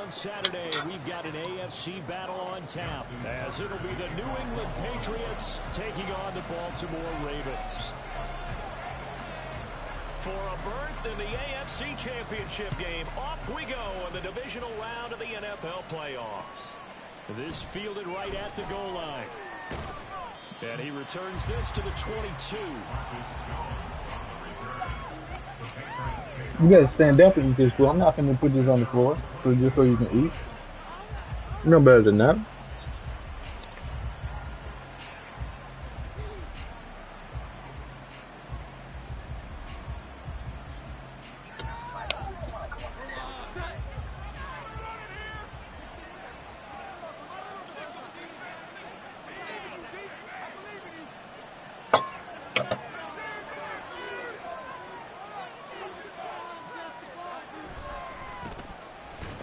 on Saturday, we've got an AFC battle on tap, as it'll be the New England Patriots taking on the Baltimore Ravens. For a berth in the AFC Championship game, off we go in the divisional round of the NFL playoffs. This fielded right at the goal line. And he returns this to the 22. You gotta stand up and eat this food. I'm not gonna put this on the floor just so you can eat. You know better than that.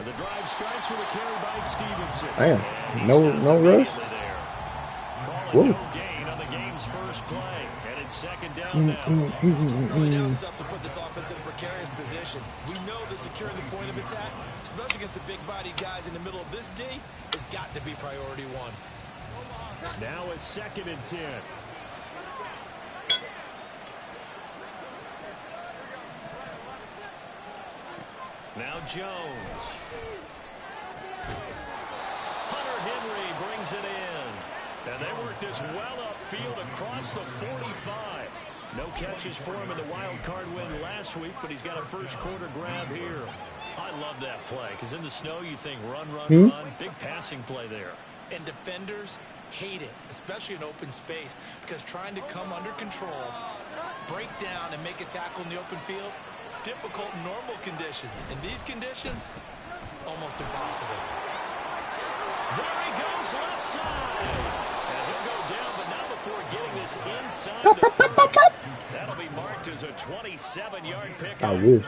The drive strikes with a carry by Stevenson. Damn, no rush. Calling no gain on the game's first play, and it's second down now. Early down stuff to put this offense in a precarious position. We know that securing the point of attack, especially against the big-bodied guys in the middle of this D, has got to be priority one. Now a 2nd and 10. Now Jones. Hunter Henry brings it in. And they work this well upfield across the 45. No catches for him in the wild card win last week, but he's got a first quarter grab here. I love that play, because in the snow you think run, run. Big passing play there. And defenders hate it, especially in open space, because trying to come under control, break down, and make a tackle in the open field, difficult in normal conditions. In these conditions, almost impossible. There he goes left side. And he'll go down, but not before getting this inside the 30. That'll be marked as a 27-yard pickup. I wish.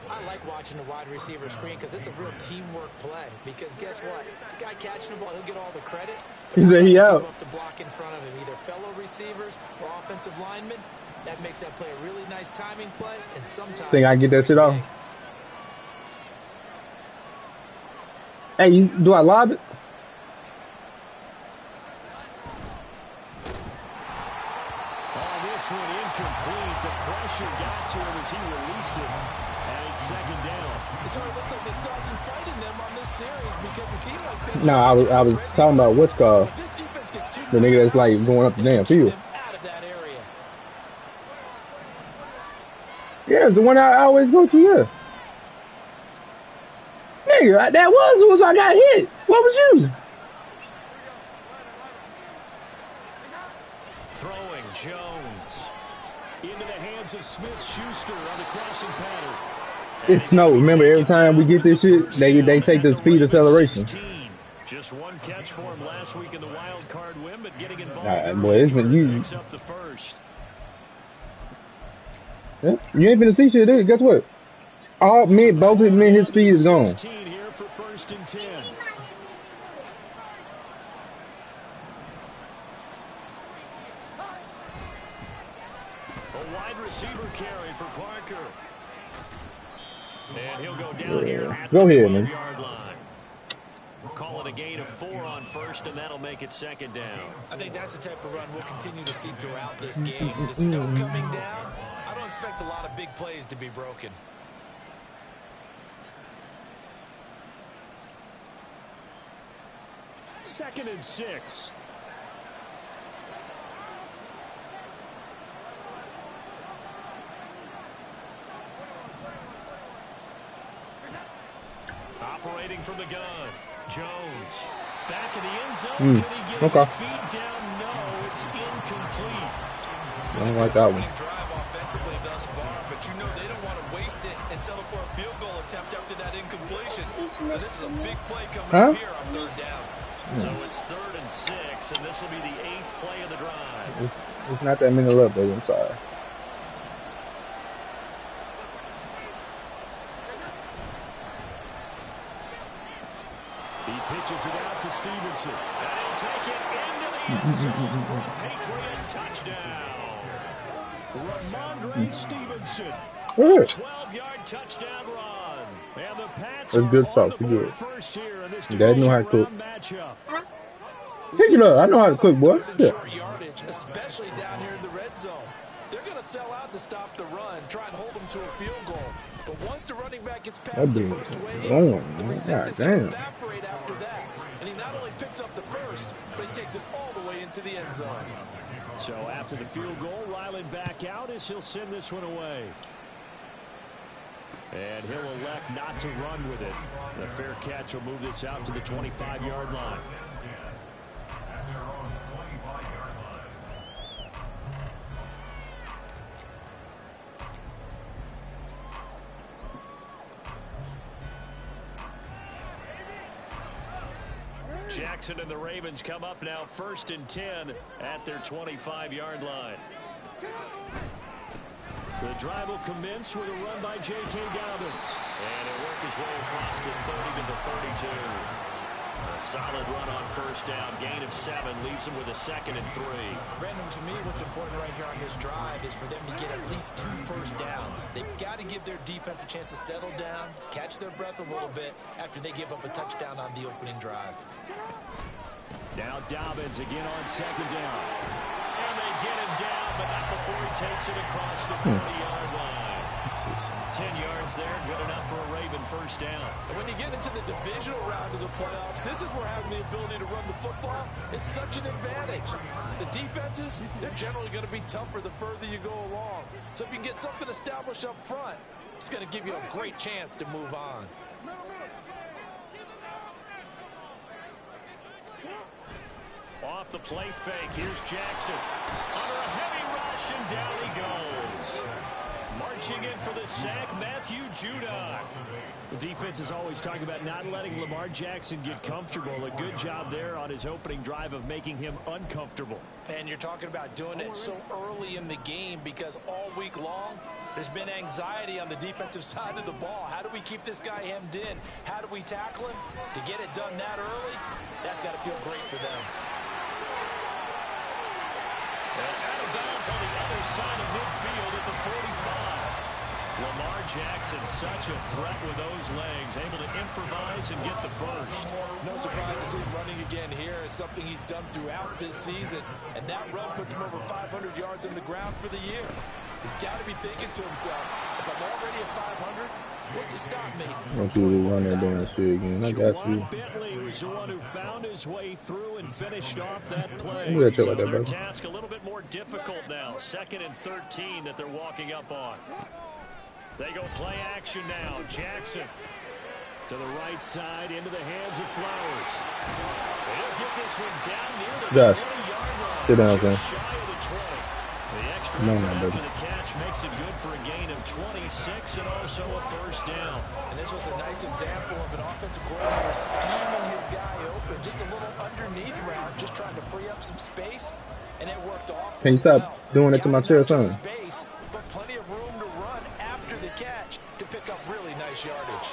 I like watching the wide receiver screen because it's a real teamwork play. Because guess what? The guy catching the ball, he'll get all the credit. He said he out. Up to block in front of him, either fellow receivers or offensive linemen. That makes that play a really nice timing play, and sometimes think I can get that shit off. Hey, do I lob it? Oh, this one incomplete. The pressure got to him as he released it. And it's second down. It sort of looks like they started some fight in them on this series because it seemed like No, I was talking about what's called the nigga that's like going up the damn field. Yeah, it's the one I always go to, yeah. Nigga, that was the one I got hit. What was using? Throwing Jones into the hands of Smith-Schuster on the crossing pattern. It snowed. Remember, every time we get this shit, they take the speed acceleration. Just one catch for him last week in the wild card win, but getting involved. Boy, it's been you. Picks up the first. Yeah, you ain't finna see shit, dude. Guess what? Both of men, his speed is gone. Here for 1st and 10. A wide receiver carry for Parker. And he'll go down here at the 12-yard line. We'll call it a gain of 4 on 1st, and that'll make it 2nd down. I think that's the type of run we'll continue to see throughout this game. The snow coming down. I don't expect a lot of big plays to be broken. Second and 6. Operating from the gun. Jones. Back in the end zone. Can he get his feet down? No, it's incomplete. I don't like that one. Drive offensively thus far, but you know they don't want to waste it and settle for a field goal attempt after that incompletion. So this is a big play coming up here on 3rd down. So it's 3rd and 6, and this will be the 8th play of the drive. It's not that many left, baby. I'm sorry. He pitches it out to Stevenson. And he'll take it into the end zone for a Patriot touchdown. Ramondre Stevenson. 12-yard touchdown run. And the Pats That's good are sauce. on the Good. board first here in this Dad know how to divisional cook. round matchup. Pick it up. I know how to cook, boy. Yeah. Short yardage, especially down here in the red zone. They're going to sell out to stop the run, try and hold them to a field goal. But once the running back gets past That the dude first is wave, going, the man. resistance God can damn. evaporate after that. And he not only picks up the first, but he takes it all the way into the end zone. So after the field goal, Ryland back out as he'll send this one away. And he'll elect not to run with it. The fair catch will move this out to the 25-yard line. Jackson and the Ravens come up now 1st and 10 at their 25-yard line. The drive will commence with a run by J.K. Dobbins. And he'll work his way across the 30 to the 32. A solid run on first down. Gain of 7 leaves him with a 2nd and 3. Brandon, to me, what's important right here on this drive is for them to get at least 2 first downs. They've got to give their defense a chance to settle down, catch their breath a little bit after they give up a touchdown on the opening drive. Now Dobbins again on 2nd down. And they get him down, but not before he takes it across the 40-yard line. 10 yards there, good enough for a Raven first down. And when you get into the divisional round of the playoffs, this is where having the ability to run the football is such an advantage. The defenses, they're generally going to be tougher the further you go along. So if you can get something established up front, it's going to give you a great chance to move on. Off the play fake, here's Jackson. Under a heavy rush, and down he goes. Marching in for the sack, Matthew Judon. The defense is always talking about not letting Lamar Jackson get comfortable. A good job there on his opening drive of making him uncomfortable. And you're talking about doing it so early in the game because all week long, there's been anxiety on the defensive side of the ball. How do we keep this guy hemmed in? How do we tackle him? To get it done that early, that's got to feel great for them. And out of bounds on the other side of midfield at the 45. Lamar Jackson, such a threat with those legs, able to improvise and get the first. No surprise to see him running again here. It's something he's done throughout this season. And that run puts him over 500 yards on the ground for the year. He's got to be thinking to himself, if I'm already at 500, what's to stop me? Don't you run that damn shit again. I got you. Juwan Bentley was the one who found his way through and finished off that play. Look at you So like that, their bro. task a little bit more difficult now. 2nd and 13 that they're walking up on. They go play action now. Jackson to the right side into the hands of Flowers. They'll get this one down near the 20-yard line. Sit down, Just son. shy of the 20. The extra No, effort baby. after the catch makes it good for a gain of 26 and also a first down. And this was a nice example of an offensive coordinator scheming his guy open. Just a little underneath route, just trying to free up some space, and it worked off. Can you stop doing that to my chair, son? Space, but plenty of room to run after the catch to pick up really nice yardage.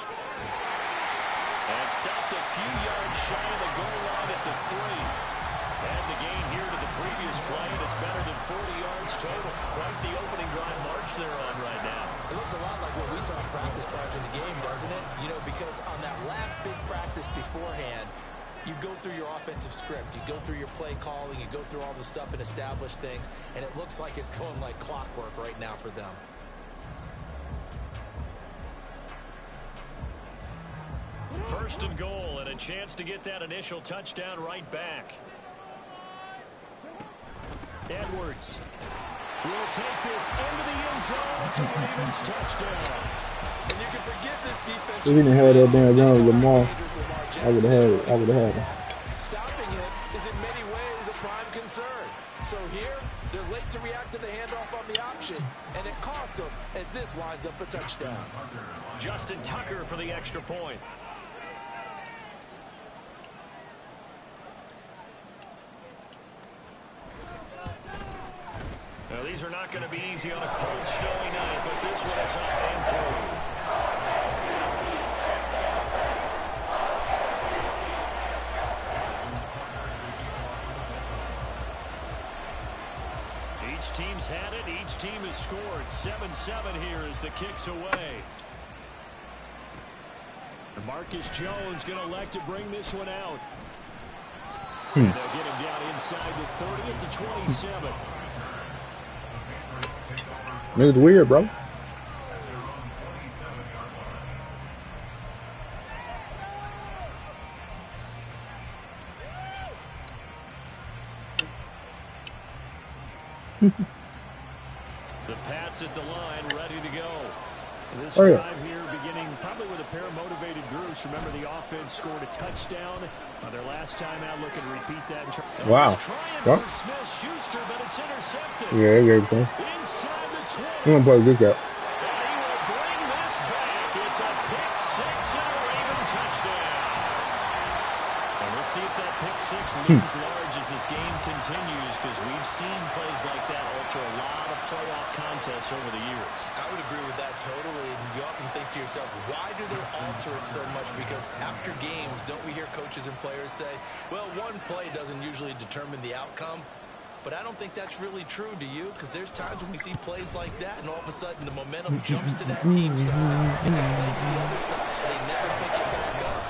And stopped a few yards shy of the goal line at the 3. Add the gain here to the previous play, and it's better than 40 yards total. Quite the opening drive march they're on right now. It looks a lot like what we saw in practice prior to the game, doesn't it? You know, because on that last big practice beforehand, you go through your offensive script, you go through your play calling, you go through all the stuff and establish things, and it looks like it's going like clockwork right now for them. First and goal, and a chance to get that initial touchdown right back. Edwards will take this into the end zone. It's a Ravens touchdown. And you can forgive this defense. If we didn't have that damn run with Lamar, I would have had it. I would have had it. Stopping him is in many ways a prime concern. So here, they're late to react to the handoff on the option, and it costs them as this winds up a touchdown. Justin Tucker for the extra point. Now, these are not going to be easy on a cold, snowy night, but this one is up and through. Each team's had it. Each team has scored. 7-7 here as the kick's away. Marcus Jones going to elect to bring this one out. And they'll get him down inside the 30 at the 27. It's weird, bro. The Pats at the line, ready to go. This Oh, yeah. drive here beginning probably with a pair of motivated groups. Remember, the offense scored a touchdown on their last time out. Looking to repeat that. Wow. Trying Yep. for Smith-Schuster, but it's intercepted. Yeah, yeah, everything. Inside the 20. I'm gonna play this And out. he will bring this back. It's a pick six and a Raven touchdown. And we'll see if that pick six looms large as this game continues, because we've seen plays like that alter a lot of playoff contests over the years. I would agree with that totally. And you often think to yourself, why do they alter it so much? Because after games, don't we hear coaches and players say, well, one play doesn't usually determine the outcome. But I don't think that's really true, do you? Because there's times when we see plays like that, and all of a sudden the momentum jumps to that team side. It deflates the other side, and they never pick it back up.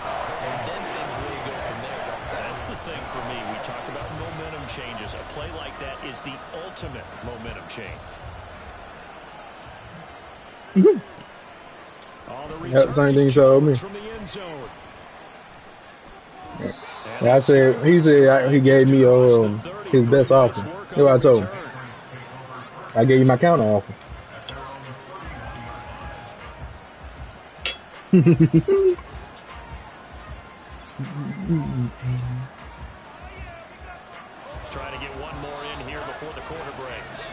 And then things really go from there, don't they? That's the thing for me. We talk about momentum changes. A play like that is the ultimate momentum change. All the Yep, same thing he told me. from the end zone. And I said, he said he gave me his best offer. That's what I told him. I gave you my counter offer. Trying to get one more in here before the quarter breaks.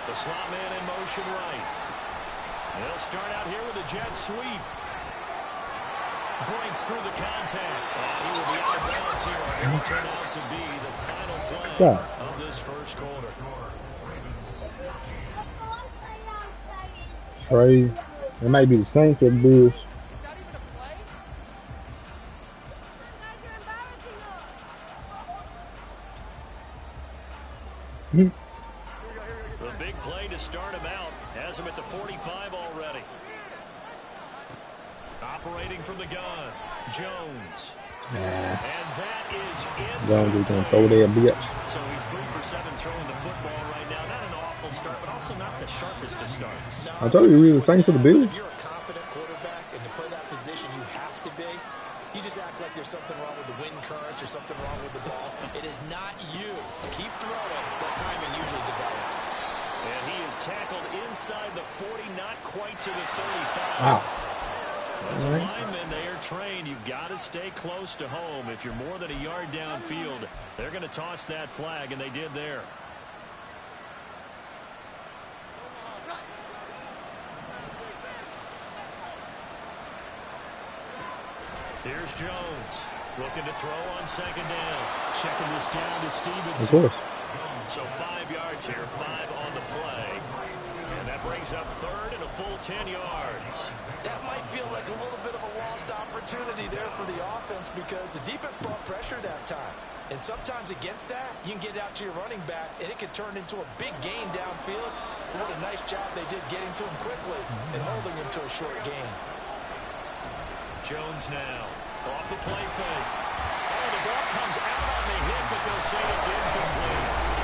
The slot man in motion right. They'll start out here with a jet sweep. Breaks through the contact. He will be out of bounds here. It will turn out to be the final play of this first quarter. Trey, it might be the Saints or the Bills. The big play to start him out has him at the 45 already. Operating from the gun, Jones. And that is in. Jones is going to throw their bitch. So he's 3 for 7 throwing the football right now. Not an awful start, but also not the sharpest of starts. I told you we were the Saints or the Bills. If you're a confident quarterback and to play that position, you have to be. You just act like there's something wrong with the wind currents or something wrong with the ball. It is not you. Keep throwing. That timing usually develops. And he is tackled inside the 40, not quite to the 35. Wow. As a lineman, they are trained. You've got to stay close to home. If you're more than a yard downfield, they're going to toss that flag, and they did there. Here's Jones, looking to throw on second down. Checking this down to Stevenson. Of course. So 5 yards here, 5 on the play. And that brings up third and a full 10 yards. That might feel like a little bit of a lost opportunity there for the offense because the defense brought pressure that time. And sometimes against that, you can get out to your running back, and it can turn into a big gain downfield. What a nice job they did getting to him quickly and holding him to a short gain. Jones now, off the play fake. Oh, the ball comes out on the hit, but they'll say it's incomplete.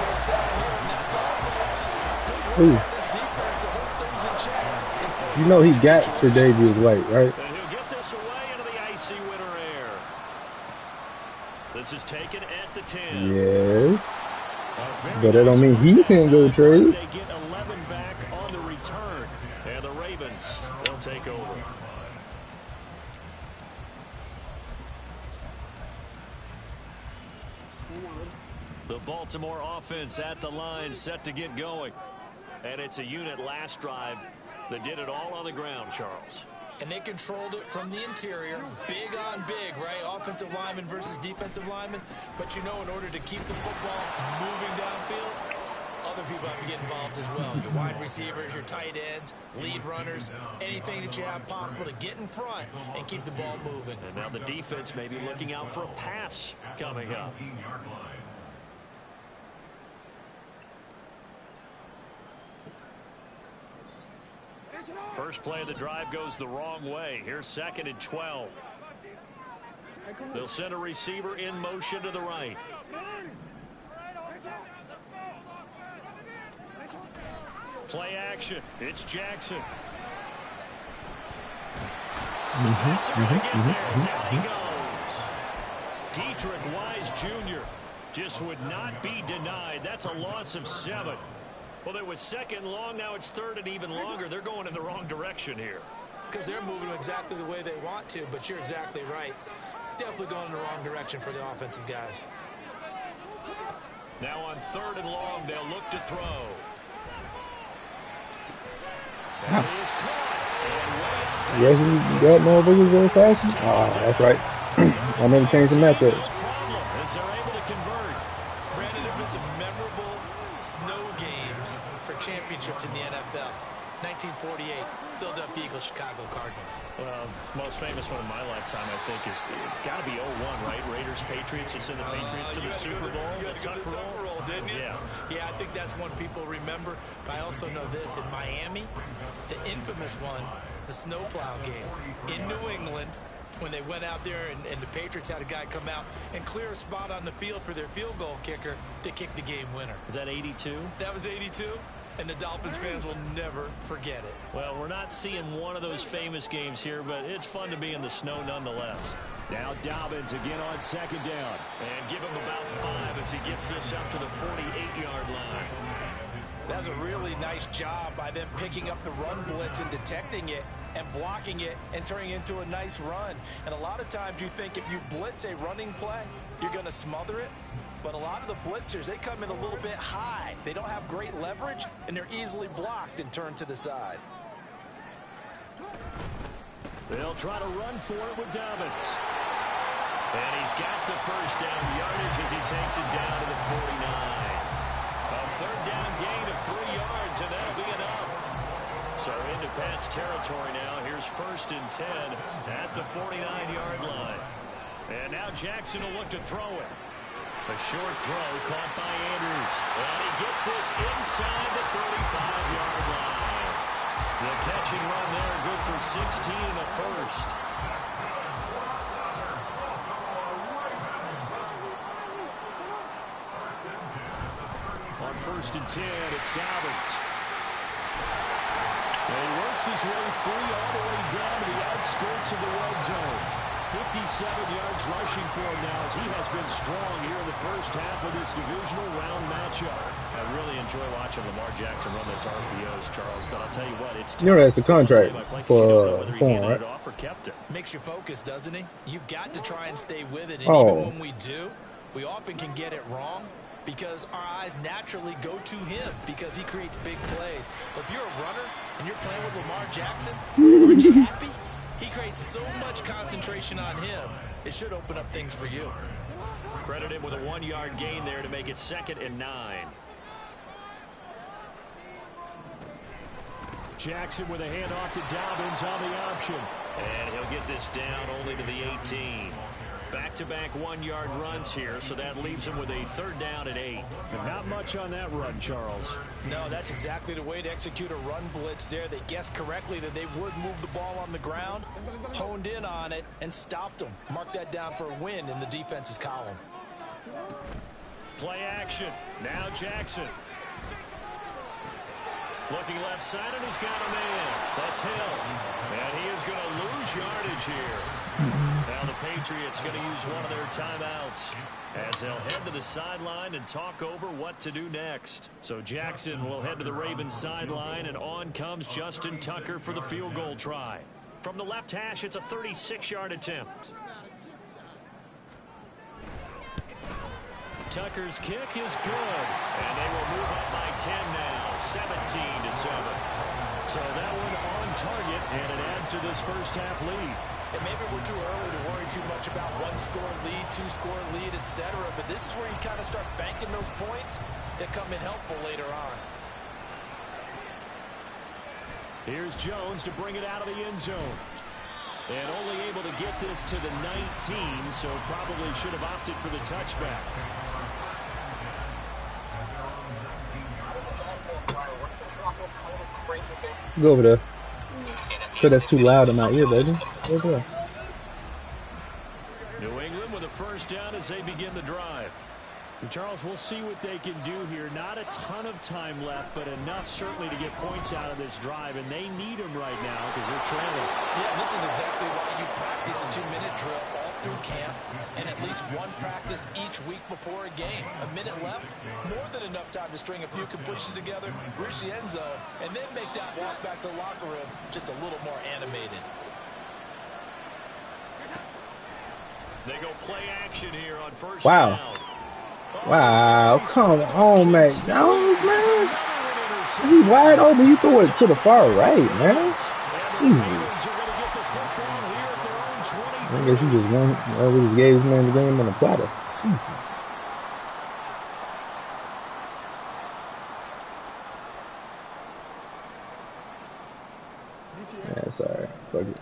First down here, and that's all, folks. Good work Ooh. by this defense to hold things in check. You know he got Tre'Davious White, right? And he'll get this away into the icy winter air. This is taken at the 10. Yes. But that don't mean he can't go trade. They get 11 back on the return. And the Ravens will take over. The Baltimore offense at the line, set to get going. And it's a unit last drive that did it all on the ground, Charles. And they controlled it from the interior. Big on big, right? Offensive lineman versus defensive lineman. But you know, in order to keep the football moving downfield, other people have to get involved as well. Your wide receivers, your tight ends, lead runners, anything that you have possible to get in front and keep the ball moving. And now the defense may be looking out for a pass coming up. First play of the drive goes the wrong way. Here's 2nd and 12. They'll send a receiver in motion to the right. Play action. It's Jackson. Down he goes. Dietrich Wise Jr. just would not be denied. That's a loss of 7. Well, it was 2nd long. Now it's 3rd and even longer. They're going in the wrong direction here. Because they're moving exactly the way they want to, but you're exactly right. Definitely going in the wrong direction for the offensive guys. Now on 3rd and long, they'll look to throw. That is caught. Yes, you got motherfuckers very fast. That's right. I never changed the matchups. As they're able to convert. Brandon, there have been some memorable snow games for championships in the NFL. 1948, Philadelphia Eagles, Chicago Cardinals. Well, the most famous one in my lifetime, I think, is got to be 01, right? Raiders, Patriots, to send the Patriots to the Super Bowl. You had to go to the Tucker Roll, didn't you? Yeah. Yeah, I think that's one people remember. But I also know this. In Miami, the infamous one, the snowplow game. In New England, when they went out there and the Patriots had a guy come out and clear a spot on the field for their field goal kicker to kick the game winner. Is that 82? That was 82. And the Dolphins fans will never forget it. Well, we're not seeing one of those famous games here, but it's fun to be in the snow nonetheless. Now Dobbins again on 2nd down. And give him about 5 as he gets this up to the 48-yard line. That was a really nice job by them picking up the run blitz and detecting it and blocking it and turning it into a nice run. And a lot of times you think if you blitz a running play, you're going to smother it. But a lot of the blitzers, they come in a little bit high. They don't have great leverage, and they're easily blocked and turned to the side. They'll try to run for it with Dobbins. And he's got the first down yardage as he takes it down to the 49. A 3rd down gain of 3 yards, and that'll be enough. So into Pat's territory now. Here's 1st and 10 at the 49-yard line. And now Jackson will look to throw it. A short throw caught by Andrews. And he gets this inside the 35-yard line. The catch and run there, good for 16 in the first. On 1st and 10, it's Dobbins. And he works his way free all the way down to the outskirts of the red zone. 57 yards rushing for him now as he has been strong here in the first half of this divisional round matchup. I really enjoy watching Lamar Jackson run those RPOs, Charles, but I'll tell you what, it's that's a contract for him, right? Or kept it. Makes you focus, doesn't he? You've got to try and stay with it, and even when we do, we often can get it wrong because our eyes naturally go to him because he creates big plays. But if you're a runner and you're playing with Lamar Jackson, aren't you happy? He creates so much concentration on him, it should open up things for you. Credit him with a 1-yard gain there to make it 2nd and 9. Jackson with a handoff to Dobbins on the option. And he'll get this down only to the 18. Back-to-back 1-yard runs here, so that leaves him with a 3rd down and 8. And not much on that run, Charles. No, that's exactly the way to execute a run blitz there. They guessed correctly that they would move the ball on the ground, honed in on it, and stopped them. Mark that down for a win in the defense's column. Play action. Now Jackson. Looking left side, and he's got a man. That's Hill. And he is going to lose yardage here. Now the Patriots going to use one of their timeouts as they'll head to the sideline and talk over what to do next. So Jackson will head to the Ravens sideline, and on comes Justin Tucker for the field goal try. From the left hash, it's a 36-yard attempt. Tucker's kick is good, and they will move up by 10 now, 17-7. So that one on target, and it adds to this first half lead. And maybe we're too early to worry too much about 1-score lead, 2-score lead, etc. But this is where you kind of start banking those points that come in helpful later on. Here's Jones to bring it out of the end zone. And only able to get this to the 19, so probably should have opted for the touchback. Go over there. Sure, that's too loud in my ear, baby. What's that? New England with a first down as they begin the drive. And Charles, we'll see what they can do here. Not a ton of time left, but enough certainly to get points out of this drive, and they need them right now because they're trailing. Yeah, this is exactly why you practice a 2-minute drill all through camp and at least one practice each week before a game. A minute left, more than enough time to string a few completions together, reach the end zone, and then make that walk back to the locker room just a little more animated. They go play action here on first Wow. down. Wow, come on, Mac Jones, man. He's wide open. You throw it to the far right, man. Jesus. I guess you just won. We just gave this man the game on a platter. Jesus. Yeah, sorry. Fuck it.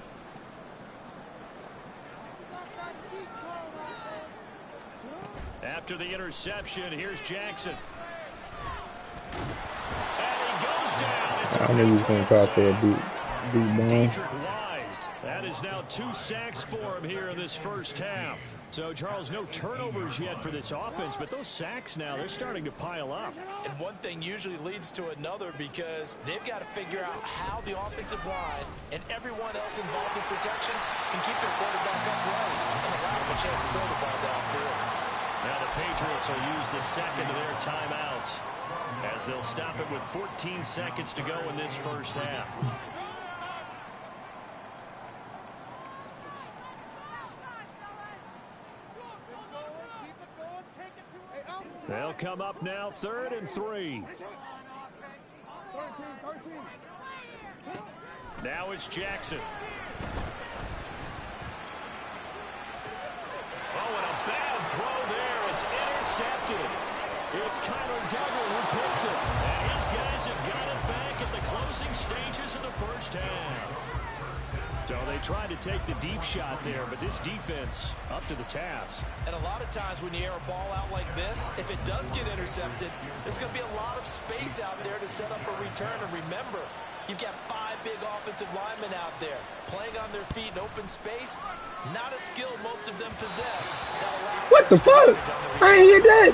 After the interception, here's Jackson. And he goes down. I knew he was going to try for a deep ball. Dietrich Wise. That is now 2 sacks for him here in this first half. So, Charles, no turnovers yet for this offense, but those sacks now, they're starting to pile up. And one thing usually leads to another because they've got to figure out how the offensive line and everyone else involved in protection can keep their quarterback upright and allow him a chance to throw the ball downfield. Now the Patriots will use the second of their timeouts as they'll stop it with 14 seconds to go in this first half. They'll come up now, 3rd and 3. Now it's Jackson. Oh, and a bad throw there. It's intercepted. It's Kyler Duggar who picks it. And his guys have got it back at the closing stages of the first half. So they tried to take the deep shot there, but this defense up to the task. And a lot of times when you air a ball out like this, if it does get intercepted, there's going to be a lot of space out there to set up a return. And remember, you've got 5 big offensive linemen out there playing on their feet in open space. Not a skill most of them possess. What the fuck? I ain't hear that.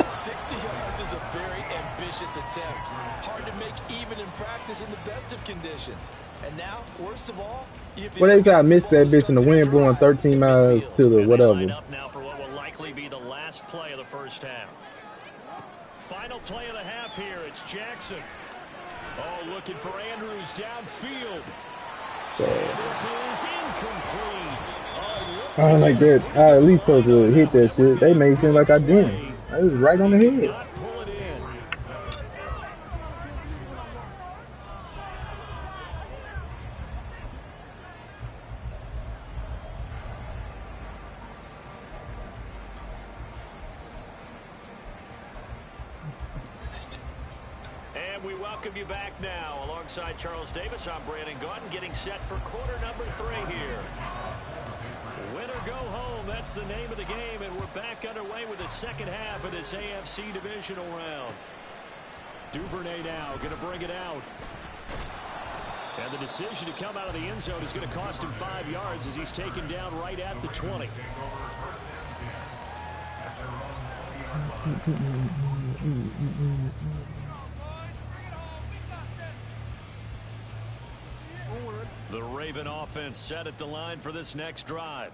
60 yards is a very ambitious attempt. Hard to make even in practice in the best of conditions. And now, worst of all, well, they said I missed that bitch in the wind blowing 13 miles to the whatever. Up now for what will likely be the last play of the first half. Final play of the half here. It's Jackson. Oh, looking for Andrews downfield. This is incomplete. I don't like that. I at least supposed to hit that shit. They made it seem like I didn't. I was right on the head. And we welcome you back now. Alongside Charles Davis, I'm Brandon Gaudin, getting set for quarter number 3 here. Win or go home, that's the name of the game, and we're back underway with the second half of this AFC divisional round. Duvernay now going to bring it out. And the decision to come out of the end zone is going to cost him 5 yards as he's taken down right at the 20. The Raven offense set at the line for this next drive.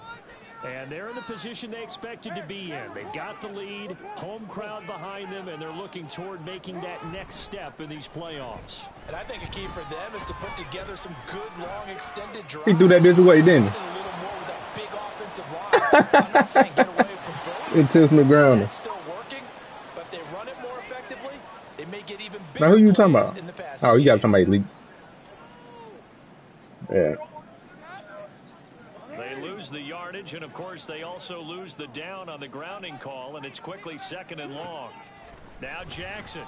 And they're in the position they expected to be in. They've got the lead, home crowd behind them, and they're looking toward making that next step in these playoffs. And I think a key for them is to put together some good, long, extended drives. He threw that this way, didn't he? A little more with that big offensive line. I'm not saying get away from voting. It tilts me ground. It's still working, but if they run it more effectively, they may get even bigger. Now, who you talking plays about? in the passing Oh, you got game. somebody leak. Yeah. They lose the yardage, and of course they also lose the down on the grounding call, and it's quickly 2nd and long. Now Jackson.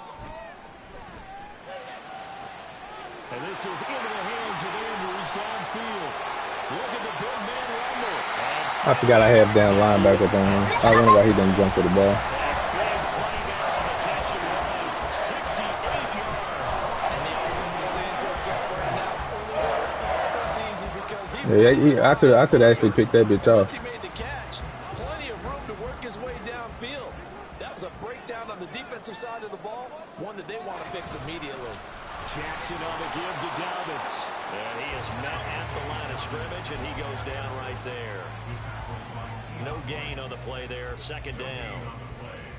And this is into the hands of Andrews downfield. Look at the big man rumble. I forgot I have down linebacker on him. I don't know why he didn't jump for the ball. Big play there on the catch and run. 68 yards. And the offense is saying to itself right now, Yeah, I could actually pick that bitch off. Once he made the catch, plenty of room to work his way downfield. That was a breakdown on the defensive side of the ball, one that they want to fix immediately. Jackson on the give to Dobbins. And he is met at the line of scrimmage, and he goes down right there. No gain on the play there, second down.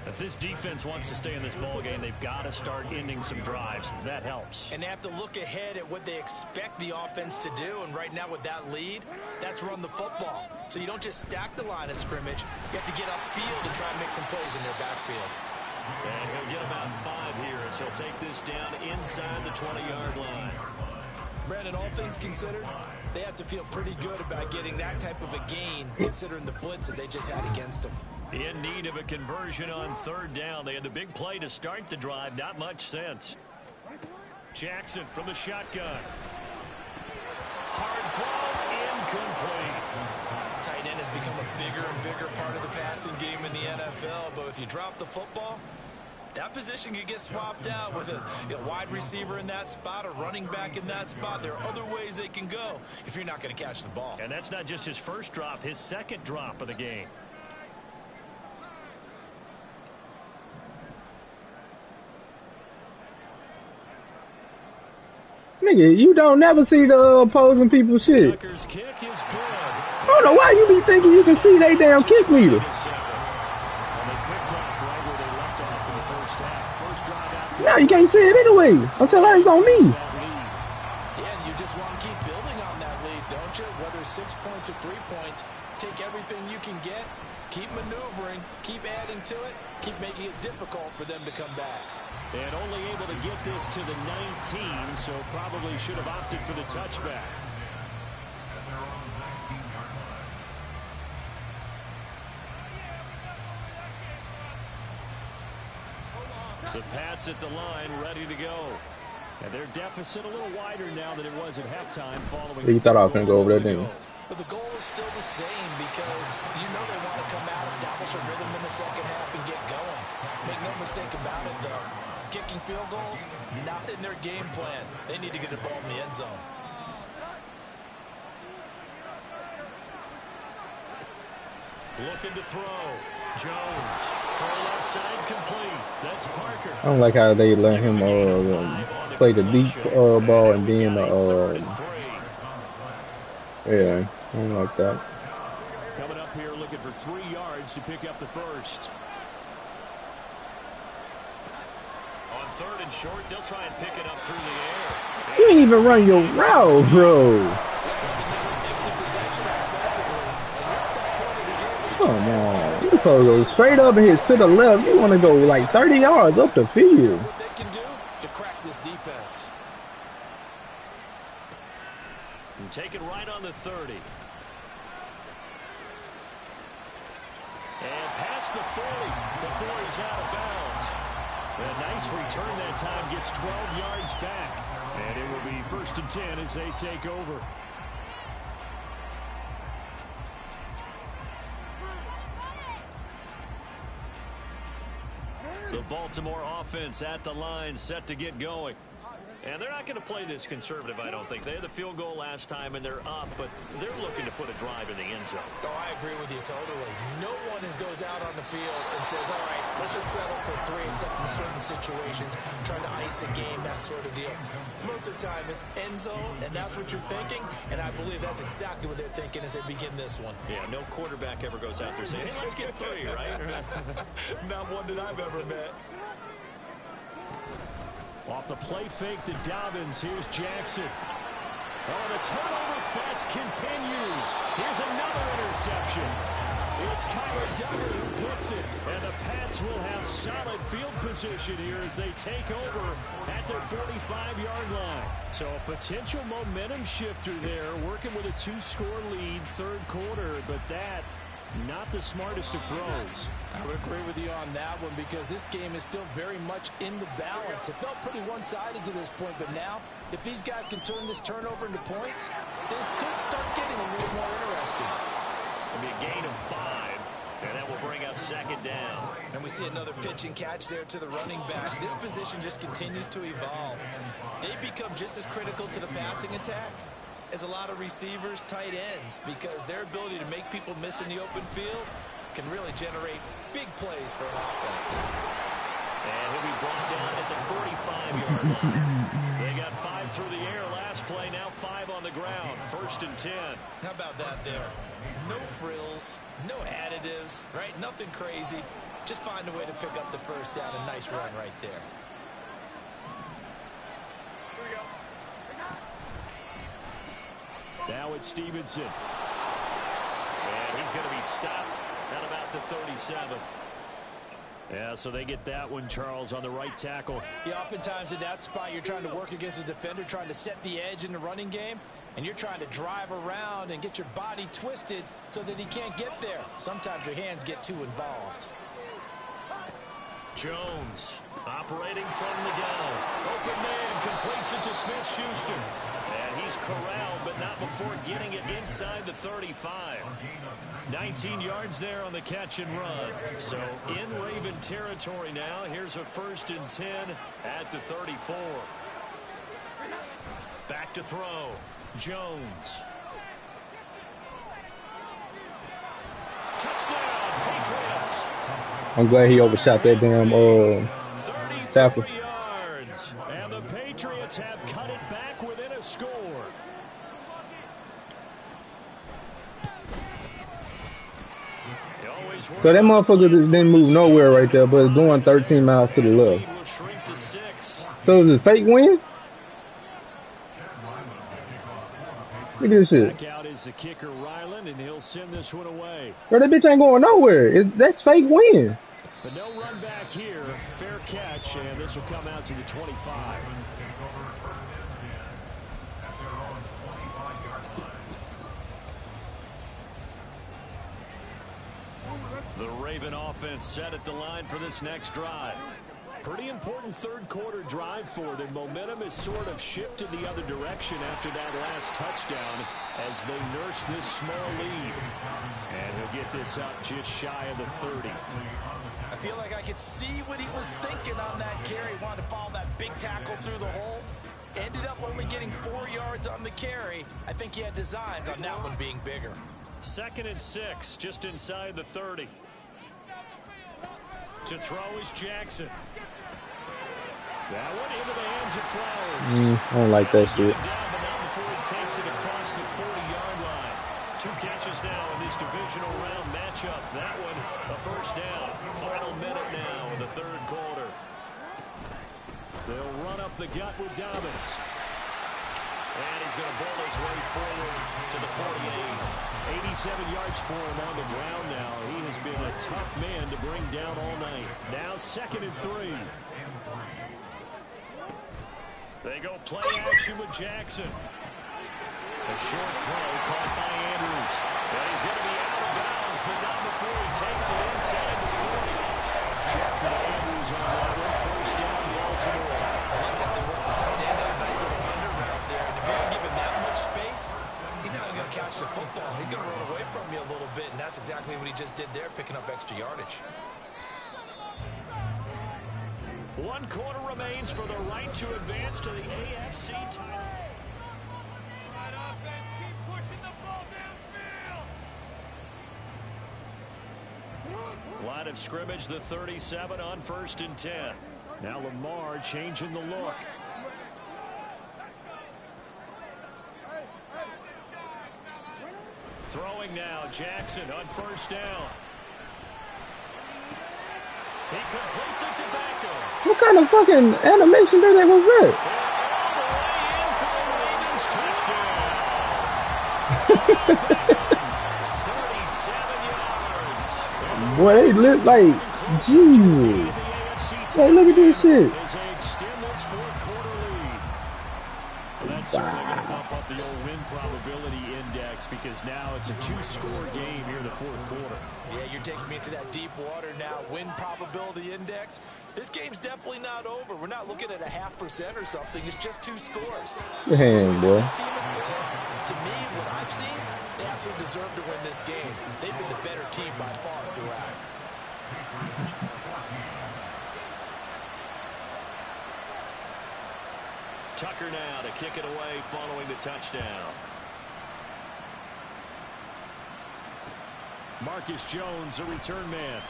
If this defense wants to stay in this ball game, they've got to start ending some drives. That helps. And they have to look ahead at what they expect the offense to do. And right now with that lead, that's run the football. So you don't just stack the line of scrimmage. You have to get upfield and try and make some plays in their backfield. And he'll get about 5 here as he'll take this down inside the 20-yard line. Brandon, all things considered, they have to feel pretty good about getting that type of a gain considering the blitz that they just had against them. In need of a conversion on third down. They had the big play to start the drive. Not much sense. Jackson from the shotgun. Hard throw, incomplete. Tight end has become a bigger and bigger part of the passing game in the NFL, but if you drop the football, that position could get swapped out with a wide receiver in that spot, a running back in that spot. There are other ways they can go if you're not going to catch the ball. And that's not just his first drop, his second drop of the game. Nigga, you don't never see the opposing people shit. Tucker's kick is good. I don't know why you be thinking you can see they damn kick meter. Now you can't see it anyway until it's on me. Yeah, and you just want to keep building on that lead, don't you? Whether 6 points or 3 points, take everything you can get, keep maneuvering, keep adding to it, keep making it difficult for them to come back. And only able to get this to the 19, so probably should have opted for the touchback. The Pats at the line, ready to go. And their deficit a little wider now than it was at halftime following. You thought I was going to go over there, didn't you? But the goal is still the same because you know they want to come out, establish a rhythm in the second half, and get going. Make no mistake about it, though. Kicking field goals, not in their game plan. They need to get the ball in the end zone. Looking to throw. Jones. Throw left side complete. That's Parker. I don't like how they let him play the deep ball and then yeah, I don't like that. Coming up here looking for 3 yards to pick up the first. On third and short, they'll try and pick it up through the air. You ain't even run your route, bro. Come on. You supposed to go straight up and hit to the left. You want to go like 30 yards up the field. What they can do to crack this defense. And take it right on the 30. And past the 40 before he's out of bounds. A nice return that time, gets 12 yards back. And it will be 1st and 10 as they take over. The Baltimore offense at the line, set to get going. And they're not going to play this conservative, I don't think. They had the field goal last time, and they're up, but they're looking to put a drive in the end zone. Oh, I agree with you totally. No one goes out on the field and says, all right, let's just settle for 3, except in certain situations, trying to ice a game, that sort of deal. Most of the time, it's end zone, and that's what you're thinking, and I believe that's exactly what they're thinking as they begin this one. Yeah, no quarterback ever goes out there saying, hey, let's get 3, right? Not one that I've ever met. Off the play fake to Dobbins. Here's Jackson. Oh, the turnover fest continues. Here's another interception. It's Kyler Duggar who puts it. And the Pats will have solid field position here as they take over at their 45-yard line. So a potential momentum shifter there, working with a 2-score lead, third quarter, but that not the smartest of throws. I would agree with you on that one because this game is still very much in the balance. It felt pretty one-sided to this point, but now, if these guys can turn this turnover into points, this could start getting a little more interesting. It'll be a gain of 5, and that will bring up second down. And we see another pitch and catch there to the running back. This position just continues to evolve. They become just as critical to the passing attack is a lot of receivers, tight ends, because their ability to make people miss in the open field can really generate big plays for an offense. And he'll be brought down at the 45-yard line. They got 5 through the air last play, now 5 on the ground. 1st and 10. How about that there? No frills, no additives, right? Nothing crazy. Just find a way to pick up the first down. A nice run right there. Now it's Stevenson. And he's going to be stopped at about the 37. Yeah, so they get that one, Charles, on the right tackle. Yeah, oftentimes in that spot, you're trying to work against a defender, trying to set the edge in the running game, and you're trying to drive around and get your body twisted so that he can't get there. Sometimes your hands get too involved. Jones operating from the gun. Open man completes it to Smith-Schuster. And he's corralled, but not before getting it inside the 35. 19 yards there on the catch and run. So in Raven territory now. Here's a 1st and 10 at the 34. Back to throw. Jones. Touchdown, Patriots. I'm glad he overshot that damn tackle. 33 yards. And the Patriots have cut it back within a score. So that motherfucker didn't move nowhere right there, but it's going 13 miles to the left. So is it a fake win? Look at this shit. Back out is the kicker, Ryland, and he'll send this one away. Bro, that bitch ain't going nowhere. That's fake win. But no run back here. Fair catch, and this will come out to the 25. The Raven offense set at the line for this next drive. Pretty important third quarter drive for them. Momentum has sort of shifted the other direction after that last touchdown as they nurse this small lead. And he'll get this up just shy of the 30. I feel like I could see what he was thinking on that carry. Wanted to follow that big tackle through the hole. Ended up only getting 4 yards on the carry. I think he had designs on that one being bigger. 2nd and 6, just inside the 30. To throw is Jackson. That one into the hands of Flowers. I don't like that shit. Down, but not before he takes it across the 40-yard line. 2 catches now in this divisional round matchup. That one, a 1st down. Final minute now in the 3rd quarter. They'll run up the gut with Dobbins. And he's going to bowl his way forward to the 48. 87 yards for him on the ground now. He has been a tough man to bring down all night. Now 2nd and 3. They go play action with Jackson. A short throw caught by Andrews. And he's going to be out of bounds, but not before he takes it inside the 40. Jackson and Andrews on that one. 1st down, Baltimore. I like how they worked the tight end on a nice little under route there. And if you're going to give him that much space, he's not going to catch the football. He's going to run away from you a little bit, and that's exactly what he just did there, picking up extra yardage. 1 quarter remains for the right to advance to the AFC title. Offense, keep pushing the ball downfield. Line of scrimmage, the 37 on 1st and 10. Now Lamar changing the look. Throwing now, Jackson on 1st down. He completes it to Beckham. What kind of fucking animation that was that? All the way in for the Ravens touchdown. 37 yards. Boy, they look like Jesus. Hey, look at this shit. That's certainly going to bump up the old win probability index because now it's a 2-score game here in the 4th quarter. Yeah, you're taking me into that deep water now. Win probability index. This game's definitely not over. We're not looking at a 0.5% or something. It's just 2 scores. Damn, boy. This team is playing. To me, what I've seen, they absolutely deserve to win this game. They've been the better team by far throughout. Tucker now to kick it away following the touchdown. Marcus Jones, a return man.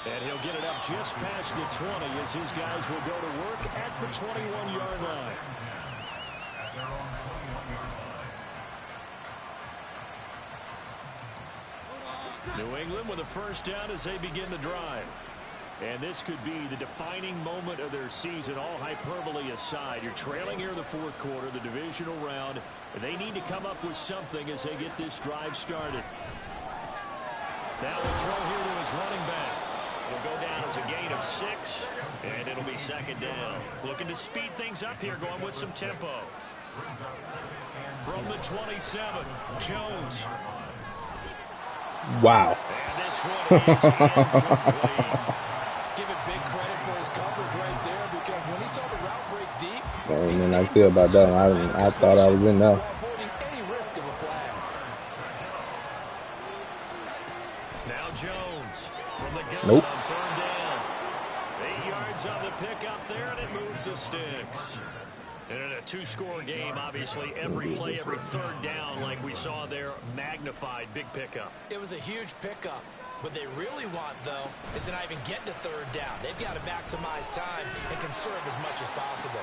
And he'll get it up just past the 20 as his guys will go to work at the 21-yard line. New England with a first down as they begin the drive. And this could be the defining moment of their season, all hyperbole aside. You're trailing here in the fourth quarter, the divisional round. They need to come up with something as they get this drive started. Now the throw here to his running back. It'll go down as a gain of 6, and it'll be second down. Looking to speed things up here, going with some tempo. From the 27, Jones. Wow. And this one is incomplete. Give it big credit for his coverage right there, because when he saw the route break deep, And then I feel about that one. I thought I was in there. avoiding any risk of a flag. Now Jones from the gun Nope. on third down. 8 yards on the pickup there, and it moves the sticks. And in a two-score game, obviously, every play, every third down, like we saw there, magnified, big pickup. It was a huge pickup. What they really want, though, is to not even get to third down. They've got to maximize time and conserve as much as possible.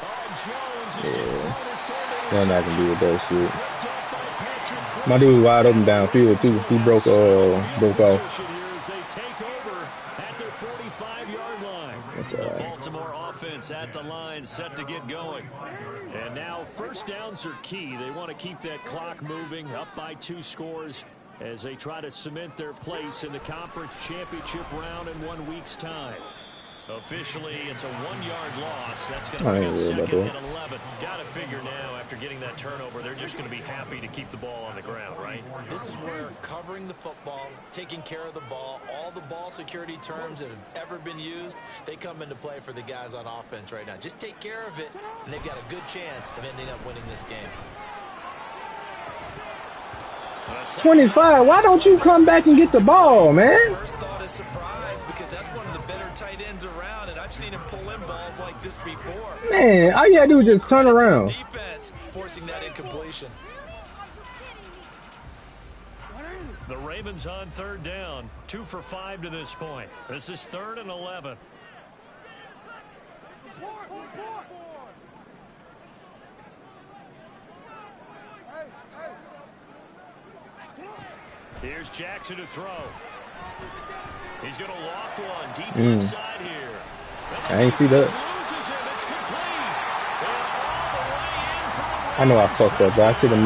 Oh, Jones is just throwing his third Nothing I can do with that shit. Picked up by Patrick Quinn. My dude was wide open downfield too. He broke off. Position here as they take over at their 45-yard line. That's all right. Baltimore offense at the line, set to get going. And now first downs are key. They want to keep that clock moving, up by 2 scores as they try to cement their place in the conference championship round in 1 week's time. Officially, it's a 1-yard loss. That's going to bring up second and 11. Got to figure now, after getting that turnover, they're just going to be happy to keep the ball on the ground, right? This is where covering the football, taking care of the ball, all the ball security terms that have ever been used, they come into play for the guys on offense right now. Just take care of it, and they've got a good chance of ending up winning this game. 25. Why don't you come back and get the ball, man? First thought is surprise, because that's one of the better tight ends around, and I've seen him pull in balls like this before. Man, all you gotta do is just turn around. Defense forcing that incompletion. The Ravens on third down, 2 for 5 to this point. This is 3rd and 11. Here's Jackson to throw. He's going to loft one deep inside here. I ain't see that. Loses him. It's complete. And all the way in for I know I fucked up, but I should have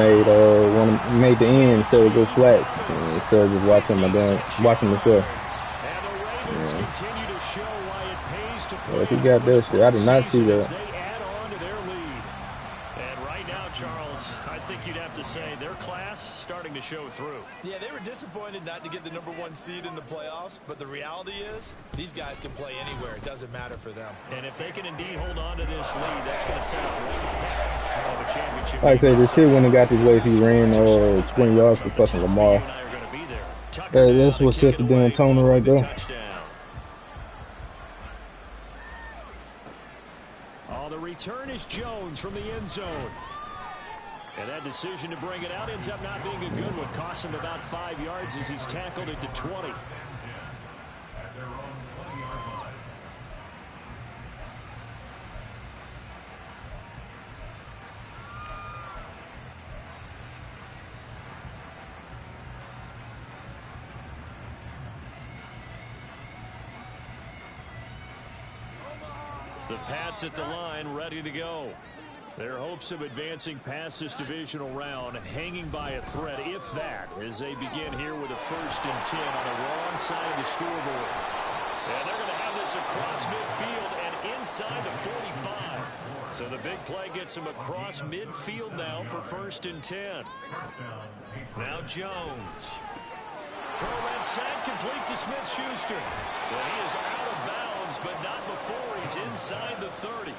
made the end instead of go flat instead of just watching myself. And the Ravens continue to show why it pays to play. Well, if he got that shit, I did not see that. They add on to their lead. And right now, Charles, I think you'd have to say their class starting to show through. Yeah, they were disappointed not to get the #1 seed in the playoffs, but the reality is these guys can play anywhere. It doesn't matter for them. And if they can indeed hold on to this lead, that's going to set up one heck of a championship. Like I said, this shit wouldn't have got this way if he ran 20 yards for fucking Lamar. That's what set the damn tone right there. Oh, the return is Jones from the end zone. And that decision to bring it out ends up not being a good one. Cost him about 5 yards as he's tackled it to 20. The Pats at the line, ready to go. Their hopes of advancing past this divisional round hanging by a thread, if that, as they begin here with a 1st and 10 on the wrong side of the scoreboard. And they're going to have this across midfield and inside the 45. So the big play gets them across midfield now for 1st and 10. Now Jones. Throw left side, complete to Smith-Schuster. Well, he is out of bounds, but not before he's inside the 30.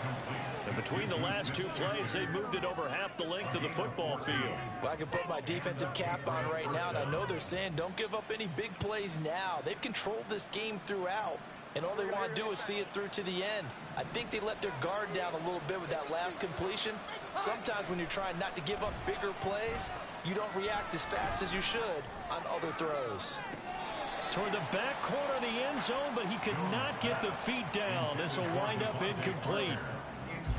And between the last 2 plays, they moved it over half the length of the football field. Well, I can put my defensive cap on right now, and I know they're saying don't give up any big plays now. They've controlled this game throughout. and all they want to do is see it through to the end. I think they let their guard down a little bit with that last completion. Sometimes when you're trying not to give up bigger plays, you don't react as fast as you should on other throws. Toward the back corner of the end zone, but he could not get the feet down. This will wind up incomplete.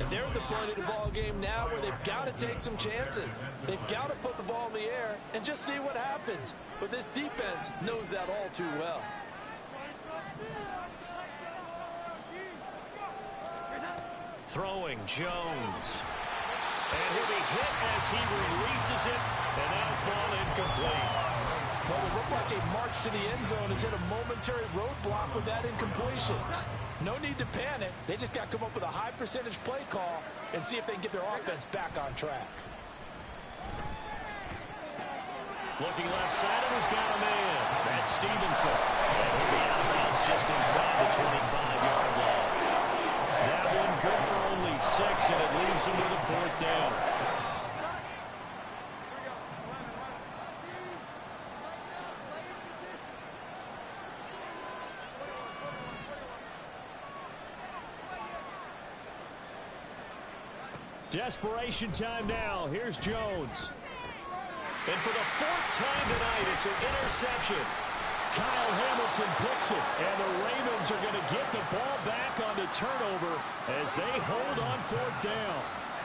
And they're at the point of the ball game now where they've got to take some chances. They've got to put the ball in the air and just see what happens. But this defense knows that all too well. Throwing Jones. And he'll be hit as he releases it, and that'll fall incomplete. Well, it looked like a march to the end zone has hit a momentary roadblock with that incompletion. No need to panic. They just got to come up with a high percentage play call and see if they can get their offense back on track. Looking left side, and he's got a man. That's Stevenson. And he'll be out of bounds just inside the 25-yard line. That one good for only 6, and it leaves him with a 4th down. Desperation time now. Here's Jones. And for the 4th time tonight, it's an interception. Kyle Hamilton picks it, and the Ravens are going to get the ball back on the turnover as they hold on 4th down.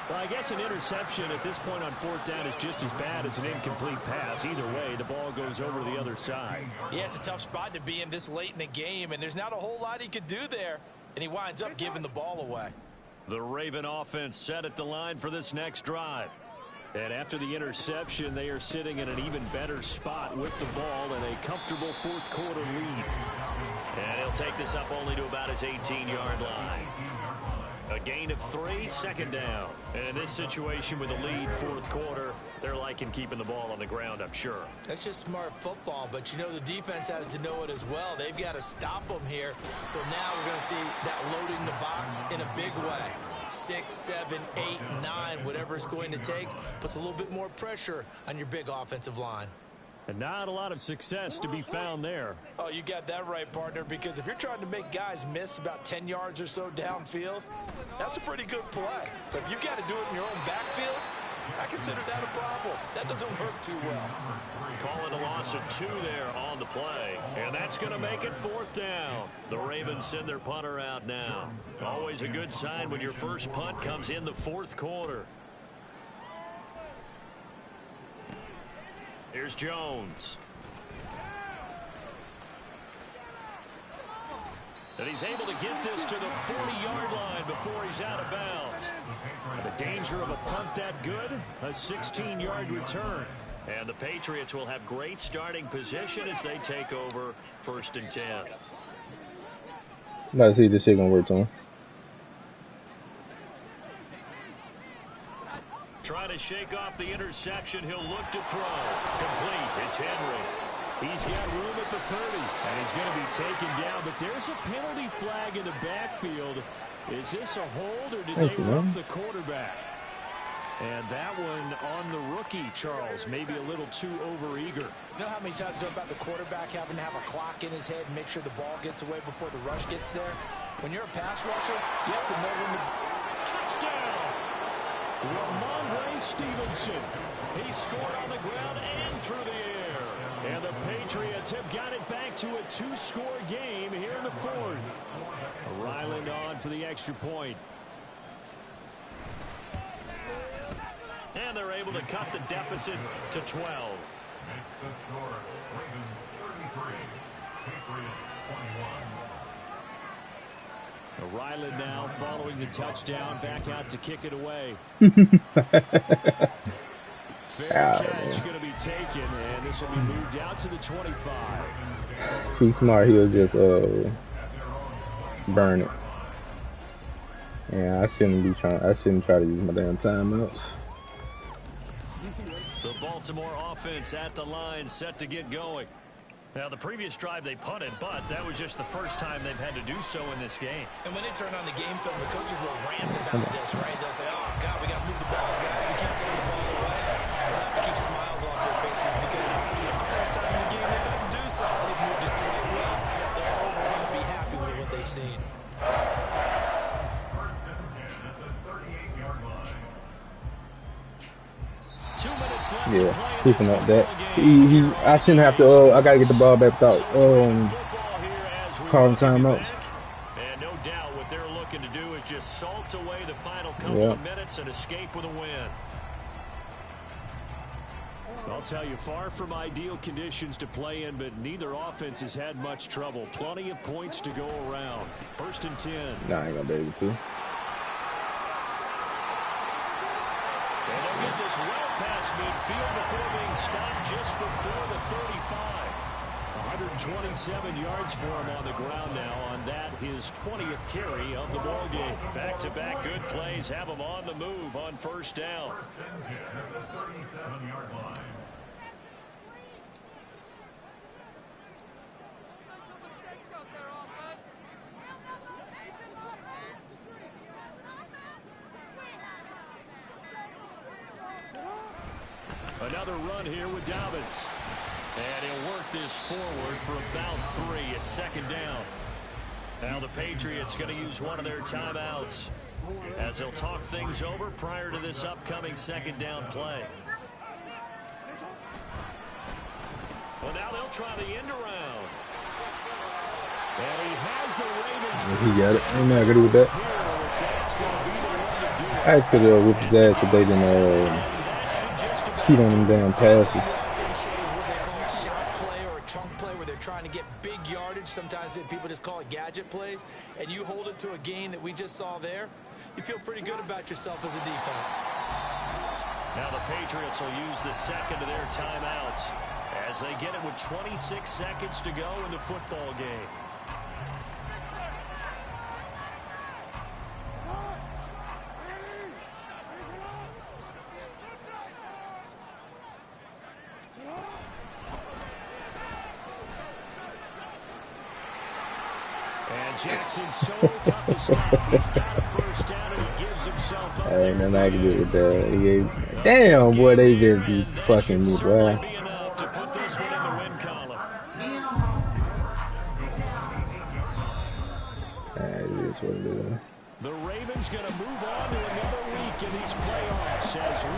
Well, I guess an interception at this point on 4th down is just as bad as an incomplete pass. Either way, the ball goes over the other side. Yeah, it's a tough spot to be in this late in the game, and there's not a whole lot he could do there, and he winds up giving the ball away. The Raven offense set at the line for this next drive. And after the interception, they are sitting in an even better spot with the ball and a comfortable 4th quarter lead. And he'll take this up only to about his 18-yard line. A gain of 3, 2nd down. And in this situation with a lead 4th quarter, they're liking keeping the ball on the ground, I'm sure. That's just smart football, but you know the defense has to know it as well. They've got to stop them here. So now we're going to see that loading the box in a big way. 6, 7, 8, 9, whatever it's going to take, puts a little bit more pressure on your big offensive line. And not a lot of success to be found there. Oh, you got that right, partner, because if you're trying to make guys miss about 10 yards or so downfield, that's a pretty good play. But if you got to do it in your own backfield, I consider that a problem. That doesn't work too well. Call it a loss of 2 there on the play. And that's going to make it 4th down. The Ravens send their punter out now. Always a good sign when your first punt comes in the 4th quarter. Here's Jones. And he's able to get this to the 40-yard line before he's out of bounds. And the danger of a punt that good, a 16-yard return. And the Patriots will have great starting position as they take over 1st and 10. Let's see this shit gonna work to him. Trying to shake off the interception. He'll look to throw. Complete. It's Henry. He's got room at the 30, and he's going to be taken down. But there's a penalty flag in the backfield. Is this a hold, or did they rough the quarterback? And that one on the rookie, Charles, maybe a little too overeager. You know how many times it's about the quarterback having to have a clock in his head and make sure the ball gets away before the rush gets there? When you're a pass rusher, you have to know when to... Touchdown! Ramondre Stevenson. He scored on the ground and through the air. And the Patriots have got it back to a 2-score game here in the 4th. Ryland on for the extra point. And they're able to cut the deficit to 12. Makes the score Ravens 33, Patriots 21. Ryland now following the touchdown, back out to kick it away. Fair catch going to be taken, and this will be moved out to the 25. Too smart, he'll just burn it. Yeah, I shouldn't try to use my damn timeouts. The Baltimore offense at the line, set to get going. Now, the previous drive they punted, but that was just the first time they've had to do so in this game. And when they turn on the game film, the coaches will rant about this, right? They'll say, oh, God, we got to move the ball, guys. We can't throw the ball away. They'll have to keep smiles on their faces because it's the first time in the game they've had to do so. They've moved it quite well. They'll overall be happy with what they we've seen. First and 10 at the 38-yard line. 2 minutes left to Yeah, play in keeping this up that. football game. I shouldn't have to. I gotta get the ball back without Football here as we calling welcome you timeouts. back. And no doubt what they're looking to do is just salt away the final couple Yeah. of minutes and escape with a win. I'll tell you, far from ideal conditions to play in, but neither offense has had much trouble. Plenty of points to go around. First and 10. Nah, I ain't gonna be able to. And they'll get this well past midfield before being stopped just before the 35. 127 yards for him on the ground now on that, his 20th carry of the ball game. Back-to-back good plays have him on the move on first down. First and 10 at the 37-yard line. Another run here with Dobbins. And he'll work this forward for about 3 at second down. Now the Patriots going to use one of their timeouts as they'll talk things over prior to this upcoming second down play. Well, now they'll try the end around. And he has the Ravens. He got it. I'm not agree with that. That's going to be the one to do it. I just could have whipped his ass if they didn't That should just about cheat on them damn passes. Offense shows what they call a shot play or a chunk play where they're trying to get big yardage. Sometimes people just call it gadget plays. And you hold it to a game that we just saw there, you feel pretty good about yourself as a defense. Now the Patriots will use the second of their timeouts as they get it with 26 seconds to go in the football game. And Jackson's so tough to stop. He's got a first down and he gives himself up. Hey, man, I can do it with that. He gave, damn, boy, they just be fucking me, boy. Be enough to put this one in the win column. It is what it is. The Ravens going to move on to another week in these playoffs as we